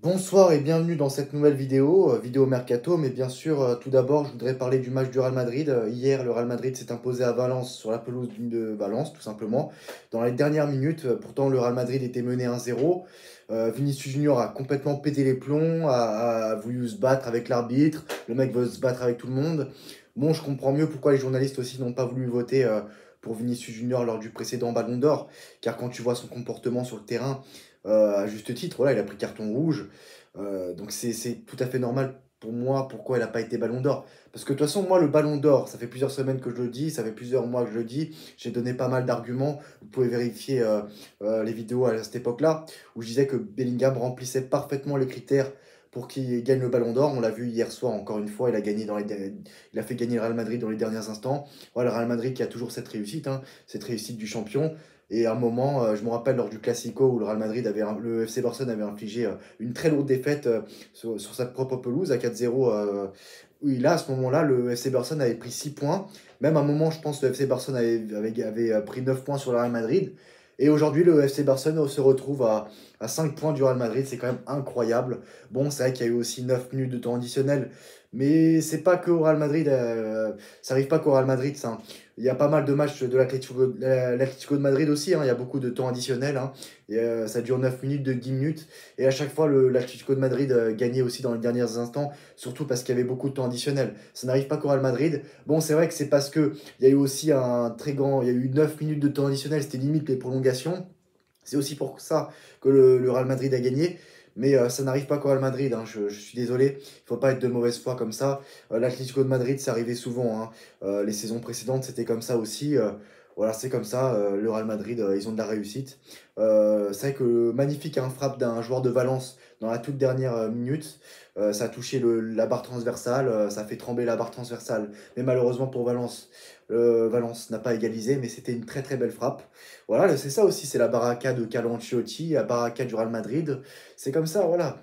Bonsoir et bienvenue dans cette nouvelle vidéo, vidéo mercato, mais bien sûr, tout d'abord, je voudrais parler du match du Real Madrid. Hier, le Real Madrid s'est imposé à Valence sur la pelouse de Valence, tout simplement. Dans les dernières minutes, pourtant, le Real Madrid était mené 1-0. Vinicius Junior a complètement pété les plombs, a voulu se battre avec l'arbitre. Le mec veut se battre avec tout le monde. Bon, je comprends mieux pourquoi les journalistes aussi n'ont pas voulu voter pour Vinicius Junior lors du précédent Ballon d'Or, car quand tu vois son comportement sur le terrain, à juste titre, voilà, il a pris carton rouge. Donc c'est tout à fait normal pour moi pourquoi elle n'a pas été Ballon d'Or. Parce que de toute façon, moi, le Ballon d'Or, ça fait plusieurs semaines que je le dis, ça fait plusieurs mois que je le dis, j'ai donné pas mal d'arguments. Vous pouvez vérifier les vidéos à cette époque-là, où je disais que Bellingham remplissait parfaitement les critères pour qu'il gagne le Ballon d'Or. On l'a vu hier soir, encore une fois, il a fait gagner le Real Madrid dans les derniers instants. Voilà, le Real Madrid qui a toujours cette réussite, hein, cette réussite du champion. Et à un moment, je me rappelle lors du Classico où le Real Madrid le FC Barcelone avait infligé une très lourde défaite sur sa propre pelouse à 4-0. Oui, là, à ce moment-là, le FC Barcelone avait pris 6 points. Même à un moment, je pense que le FC Barcelone avait pris 9 points sur le Real Madrid. Et aujourd'hui, le FC Barcelone se retrouve à 5 points du Real Madrid. C'est quand même incroyable. Bon, c'est vrai qu'il y a eu aussi 9 minutes de temps additionnel. Mais c'est pas que au Real Madrid. Ça arrive pas qu'au Real Madrid, ça. Il y a pas mal de matchs de l'Atlético de Madrid aussi, hein. Il y a beaucoup de temps additionnel, hein. Et, ça dure 9 minutes, de 10 minutes. Et à chaque fois, l'Atlético de Madrid gagnait aussi dans les derniers instants, surtout parce qu'il y avait beaucoup de temps additionnel. Ça n'arrive pas qu'au Real Madrid. Bon, c'est vrai que c'est parce que il y a eu aussi un très grand. Il y a eu 9 minutes de temps additionnel, c'était limite les prolongations. C'est aussi pour ça que le Real Madrid a gagné. Mais ça n'arrive pas qu'au Real Madrid, hein. Je suis désolé, il ne faut pas être de mauvaise foi comme ça. L'Atlético de Madrid, ça arrivait souvent, hein. Les saisons précédentes, c'était comme ça aussi. Voilà, c'est comme ça. Le Real Madrid, ils ont de la réussite. C'est vrai que magnifique un frappe d'un joueur de Valence dans la toute dernière minute. Ça a touché la barre transversale, ça a fait trembler la barre transversale. Mais malheureusement pour Valence, Valence n'a pas égalisé, mais c'était une très très belle frappe. Voilà, c'est ça aussi, c'est la baraka de Carlo Ancelotti, la baraka du Real Madrid. C'est comme ça, voilà.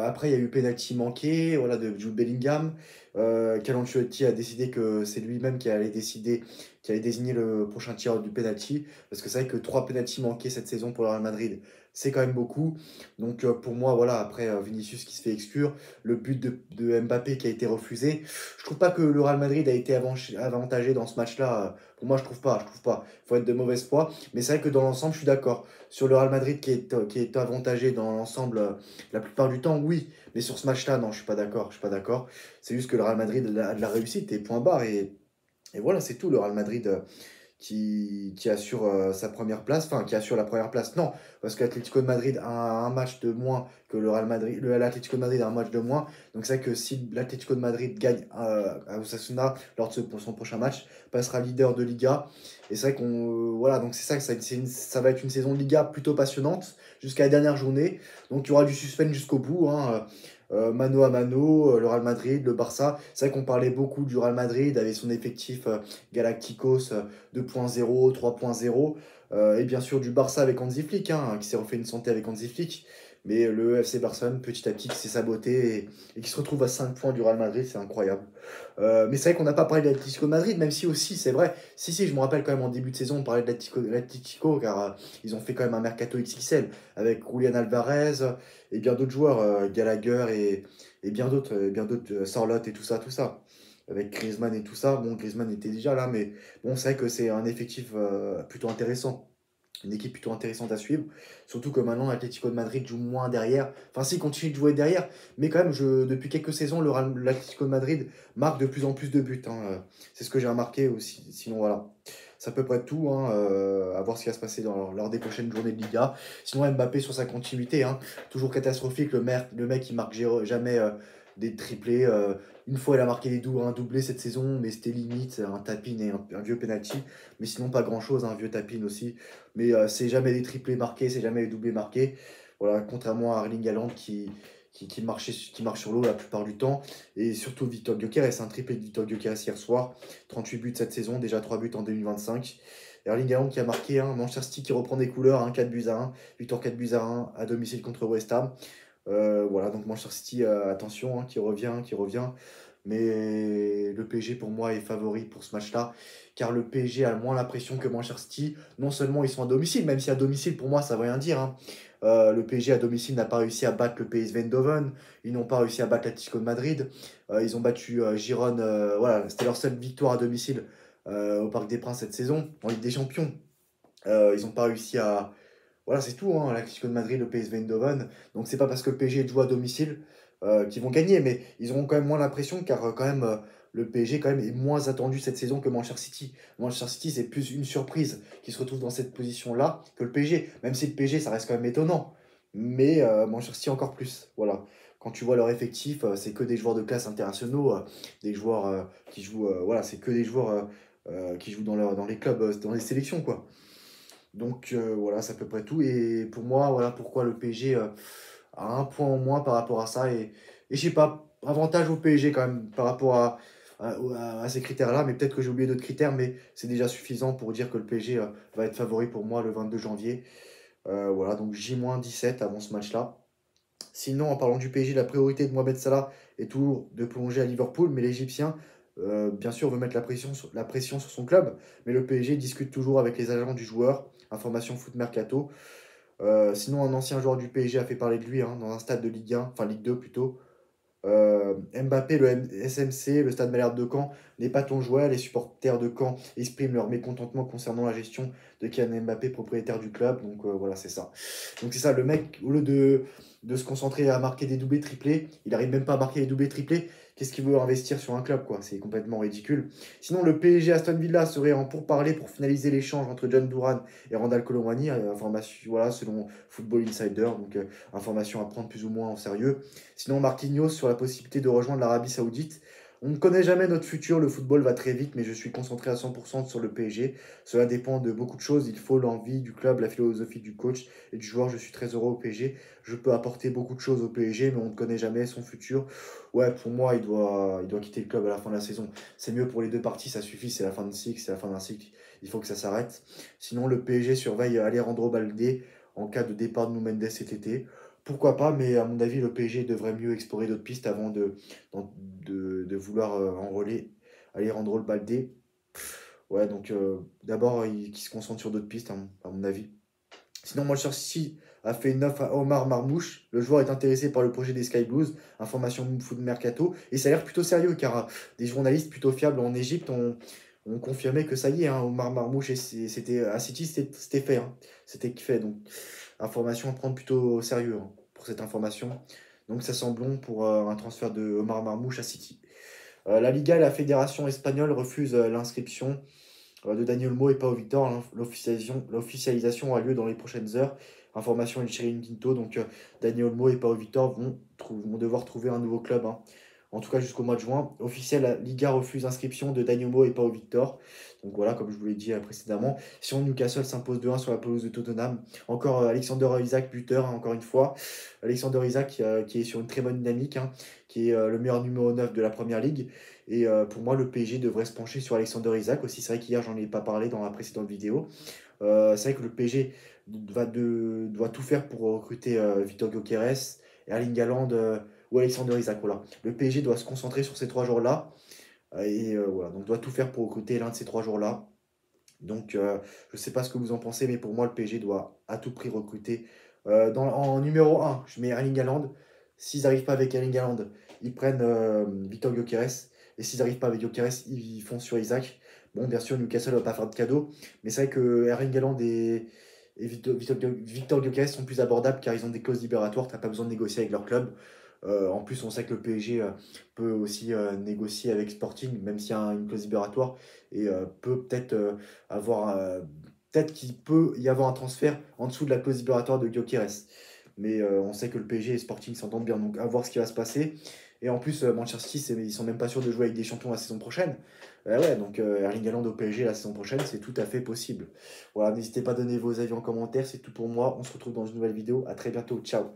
Après, il y a eu penalty manqué, voilà, de Jude Bellingham. Carlo Ancelotti a décidé que c'est lui-même qui allait désigner le prochain tireur du penalty. Parce que c'est vrai que 3 penalties manqués cette saison pour le Real Madrid, c'est quand même beaucoup. Donc pour moi, voilà, après Vinicius qui se fait exclure, le but de Mbappé qui a été refusé. Je trouve pas que le Real Madrid a été avantagé dans ce match-là. Pour moi, je trouve pas, je trouve pas. Il faut être de mauvaise foi. Mais c'est vrai que dans l'ensemble, je suis d'accord. Sur le Real Madrid qui est avantagé dans l'ensemble, la plupart du temps, oui. Mais sur ce match-là, non, je suis pas d'accord. Je suis pas d'accord. C'est juste que le Real Madrid a de la réussite et point barre. Et voilà, c'est tout. Le Real Madrid qui assure sa première place, enfin qui assure la première place. Non, parce que l'Atlético de Madrid a un match de moins que le Real Madrid. L'Atlético de Madrid a un match de moins. Donc c'est vrai que si l'Atlético de Madrid gagne à Osasuna lors de pour son prochain match, passera leader de Liga. Et c'est vrai qu'on voilà, donc c'est ça que ça va être une saison de Liga plutôt passionnante jusqu'à la dernière journée. Donc il y aura du suspense jusqu'au bout, hein. Mano à mano, le Real Madrid, le Barça. C'est vrai qu'on parlait beaucoup du Real Madrid avec son effectif Galacticos 2.0, 3.0, et bien sûr du Barça avec Hansi Flick, hein, qui s'est refait une santé avec Hansi Flick. Mais le FC Barcelone, petit à petit, qui s'est saboté et qui se retrouve à 5 points du Real Madrid, c'est incroyable. Mais c'est vrai qu'on n'a pas parlé de l'Atlético de Madrid, même si aussi, c'est vrai. Si, si, je me rappelle quand même en début de saison, on parlait de l'Atlético, car ils ont fait quand même un mercato XXL avec Julian Alvarez et bien d'autres joueurs, Gallagher et bien d'autres, Sorloth et tout ça, tout ça. Avec Griezmann et tout ça. Bon, Griezmann était déjà là, mais bon, c'est vrai que c'est un effectif plutôt intéressant. Une équipe plutôt intéressante à suivre. Surtout que maintenant, l'Atlético de Madrid joue moins derrière. Enfin, si, il continue de jouer derrière. Mais quand même, depuis quelques saisons, l'Atlético de Madrid marque de plus en plus de buts, hein. C'est ce que j'ai remarqué aussi. Sinon, voilà. C'est à peu près tout, hein, à voir ce qui va se passer lors des prochaines journées de Liga. Sinon, Mbappé sur sa continuité, hein, toujours catastrophique. Le mec, il marque jamais des triplés. Une fois, il a marqué un doublé cette saison, mais c'était limite, un tapin et un vieux penalty. Mais sinon, pas grand-chose, un vieux tapin aussi. Mais c'est jamais des triplés marqués, c'est jamais des doublés marqués. Voilà, contrairement à Erling Haaland qui marche sur l'eau la plupart du temps. Et surtout Victor Gyökeres, un triplé de Victor Gyökeres hier soir. 38 buts cette saison, déjà 3 buts en 2025. Erling Haaland qui a marqué, hein, Manchester City qui reprend des couleurs, hein, 4 buts à 1. Victor 4 buts à 1 à domicile contre West Ham. Voilà, donc Manchester City, attention, hein, qui revient, qui revient. mais le PSG pour moi est favori pour ce match-là, car le PSG a moins la pression que Manchester City. Non seulement ils sont à domicile, même si à domicile pour moi ça veut rien dire, hein. Le PSG à domicile n'a pas réussi à battre le PSV Eindhoven, ils n'ont pas réussi à battre l'Atlético de Madrid, ils ont battu Girone, voilà, c'était leur seule victoire à domicile au Parc des Princes cette saison, en Ligue des Champions. Ils n'ont pas réussi à, voilà, c'est tout, hein, l'Atlético de Madrid, le PSV Eindhoven. Donc c'est pas parce que le PSG joue à domicile qu'ils vont gagner, mais ils auront quand même moins la pression car quand même le PSG quand même est moins attendu cette saison que Manchester City. Manchester City, c'est plus une surprise qui se retrouve dans cette position-là que le PSG. Même si le PSG, ça reste quand même étonnant. Mais Manchester City encore plus. Voilà. Quand tu vois leur effectif, c'est que des joueurs de classe internationaux, des joueurs qui jouent, voilà, c'est que des joueurs qui jouent dans les clubs, dans les sélections, quoi. Donc voilà, c'est à peu près tout. Et pour moi, voilà pourquoi le PSG a un point en moins par rapport à ça. Et je sais pas, avantage au PSG quand même par rapport à ces critères-là. Mais peut-être que j'ai oublié d'autres critères, mais c'est déjà suffisant pour dire que le PSG va être favori pour moi le 22 janvier. Voilà, donc J-17 avant ce match-là. Sinon, en parlant du PSG, la priorité de Mohamed Salah est toujours de plonger à Liverpool, mais l'Égyptien, bien sûr, veut mettre la pression sur son club, mais le PSG discute toujours avec les agents du joueur. Information Foot Mercato. Sinon, un ancien joueur du PSG a fait parler de lui hein, dans un stade de Ligue 1, enfin Ligue 2 plutôt. Mbappé, SMC, le Stade Malherbe de Caen n'est pas ton joueur. Les supporters de Caen expriment leur mécontentement concernant la gestion de Kylian Mbappé, propriétaire du club. Donc voilà, c'est ça. Donc c'est ça, le mec, au lieu de se concentrer à marquer des doublés triplés, il arrive même pas à marquer les doublés triplés. Qu'est-ce qu'il veut investir sur un club, quoi? C'est complètement ridicule. Sinon, le PSG Aston Villa serait en pourparlers pour finaliser l'échange entre John Duran et Randall Colomwani. Information, voilà, selon Football Insider. Donc, information à prendre plus ou moins en sérieux. Sinon, Marquinhos sur la possibilité de rejoindre l'Arabie Saoudite. On ne connaît jamais notre futur, le football va très vite, mais je suis concentré à 100% sur le PSG. Cela dépend de beaucoup de choses. Il faut l'envie du club, la philosophie du coach et du joueur. Je suis très heureux au PSG. Je peux apporter beaucoup de choses au PSG, mais on ne connaît jamais son futur. Ouais, pour moi, il doit quitter le club à la fin de la saison. C'est mieux pour les deux parties, ça suffit, c'est la fin de cycle, c'est la fin d'un cycle. Il faut que ça s'arrête. Sinon, le PSG surveille Alejandro Balde en cas de départ de Nuno Mendes cet été. Pourquoi pas, mais à mon avis, le PSG devrait mieux explorer d'autres pistes avant de vouloir enrôler Alejandro Balde. Ouais, donc d'abord, qu'il se concentre sur d'autres pistes, hein, à mon avis. Sinon, Manchester City a fait une offre à Omar Marmouche. Le joueur est intéressé par le projet des Sky Blues. Information Foot Mercato. Et ça a l'air plutôt sérieux, car des journalistes plutôt fiables en Égypte ont confirmé que ça y est, hein, Omar Marmouche, c'était à City, c'était fait. Hein. C'était fait. Donc, information à prendre plutôt au sérieux hein, pour cette information. Donc, ça semble long pour un transfert de Omar Marmouche à City. La Liga et la Fédération espagnole refusent l'inscription de Daniel Mo et Pau Victor. Hein. L'officialisation a lieu dans les prochaines heures. Information El Chiringuito. Donc Daniel Mo et Pau Victor vont devoir trouver un nouveau club. Hein. En tout cas jusqu'au mois de juin. Officiel, la Liga refuse l'inscription de Daniel Mo et Pau Victor. Donc voilà, comme je vous l'ai dit précédemment. Si Newcastle s'impose 2-1 sur la pelouse de Tottenham. Encore Alexander Isaac, buteur, hein, encore une fois. Alexander Isaac qui est sur une très bonne dynamique, hein, qui est le meilleur numéro 9 de la Première Ligue. Et pour moi, le PSG devrait se pencher sur Alexander Isaac aussi. C'est vrai qu'hier, j'en ai pas parlé dans la précédente vidéo. C'est vrai que le PSG doit tout faire pour recruter Victor Gyökeres, Erling Haaland ou Alexander Isaac. Voilà. Le PSG doit se concentrer sur ces trois joueurs-là. Et voilà, donc doit tout faire pour recruter l'un de ces trois joueurs-là. Donc je ne sais pas ce que vous en pensez, mais pour moi, le PSG doit à tout prix recruter. En numéro un je mets Erling Haaland. S'ils n'arrivent pas avec Erling Haaland, ils prennent Victor Gyökeres. Et s'ils n'arrivent pas avec Gyökeres, ils font sur Isaac. Bon, bien sûr, Newcastle ne va pas faire de cadeau. Mais c'est vrai que Erling Haaland et Victor Gyökeres sont plus abordables car ils ont des clauses libératoires. Tu n'as pas besoin de négocier avec leur club. En plus, on sait que le PSG peut aussi négocier avec Sporting, même s'il y a une clause libératoire, et peut peut-être avoir. Peut-être qu'il peut y avoir un transfert en dessous de la clause libératoire de Gyökeres. Mais on sait que le PSG et Sporting s'entendent bien, donc à voir ce qui va se passer. Et en plus, Manchester City, ils sont même pas sûrs de jouer avec des champions la saison prochaine. Ouais, donc Erling Haaland au PSG la saison prochaine, c'est tout à fait possible. Voilà, n'hésitez pas à donner vos avis en commentaire, c'est tout pour moi. On se retrouve dans une nouvelle vidéo. À très bientôt, ciao.